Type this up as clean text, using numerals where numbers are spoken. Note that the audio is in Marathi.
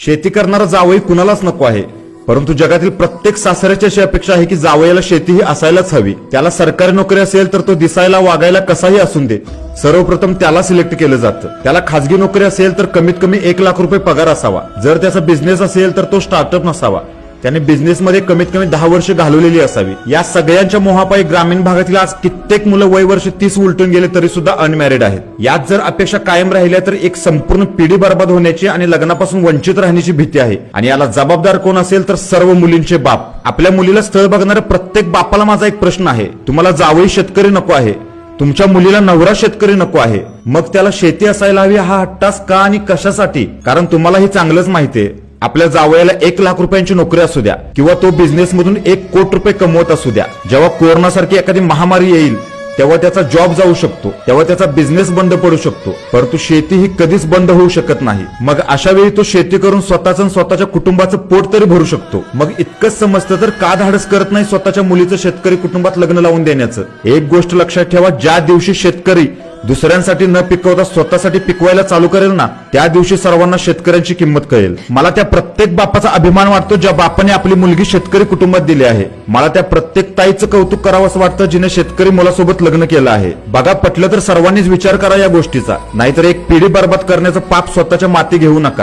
शेती करणारा जावई कुणालाच नको आहे, परंतु जगातील प्रत्येक सासऱ्याची अशी अपेक्षा आहे की जावयाला शेती ही असायलाच हवी. त्याला सरकारी नोकरी असेल तर तो दिसायला वागायला कसाही असून दे, सर्वप्रथम त्याला सिलेक्ट केलं जातं. त्याला खासगी नोकरी असेल तर कमीत कमी 1 लाख रुपये पगार असावा. जर त्याचा बिझनेस असेल तर तो स्टार्टअप नसावा. त्याने बिझनेसमध्ये कमीत कमी 10 वर्ष घालवलेली असावी. या सगळ्यांच्या मोहापायी ग्रामीण भागातील आज कित्येक मुलं वय वर्ष 30 उलटून गेले तरी सुद्धा अनमॅरिड आहेत. यात जर अपेक्षा कायम राहिल्या तर एक संपूर्ण पिढी बर्बाद होण्याची आणि लग्नापासून वंचित राहण्याची भीती आहे. आणि याला जबाबदार कोण असेल तर सर्व मुलींचे बाप. आपल्या मुलीला स्थळ बघणाऱ्या प्रत्येक बापाला माझा एक प्रश्न आहे, तुम्हाला जावई शेतकरी नको आहे, तुमच्या मुलीला नवरा शेतकरी नको आहे, मग त्याला शेती असायला हवी हा हट्टास का आणि कशासाठी? कारण तुम्हाला हे चांगलंच माहितीये, आपल्या जावयाला 1 लाख रुपयांची नोकरी असू द्या किंवा तो बिझनेस मधून 1 कोटी रुपये कमवत असू द्या, जेव्हा कोरोनासारखी एखादी महामारी येईल तेव्हा त्याचा जॉब जाऊ शकतो, तेव्हा त्याचा बिझनेस बंद पडू शकतो, परंतु शेती ही कधीच बंद होऊ शकत नाही. मग अशा वेळी तो शेती करून स्वतःचं स्वतःच्या कुटुंबाचं पोट तरी भरू शकतो. मग इतकंच समजतं तर का धाडस करत नाही स्वतःच्या मुलीचं शेतकरी कुटुंबात लग्न लावून देण्याचं? एक गोष्ट लक्षात ठेवा, ज्या दिवशी शेतकरी दुसऱ्यांसाठी न पिकवता स्वतःसाठी पिकवायला चालू करेल ना, त्या दिवशी सर्वांना शेतकऱ्यांची किंमत कळेल. मला त्या प्रत्येक बापाचा अभिमान वाटतो ज्या बापाने आपली मुलगी शेतकरी कुटुंबात दिली आहे. मला त्या प्रत्येक ताईचं कौतुक करावं असं वाटतं जिने शेतकरी मुलासोबत लग्न केलं आहे. बघा, पटलं तर सर्वांनीच विचार करा या गोष्टीचा, नाहीतर एक पिढी बर्बाद करण्याचं पाप स्वतःच्या माती घेऊ नका.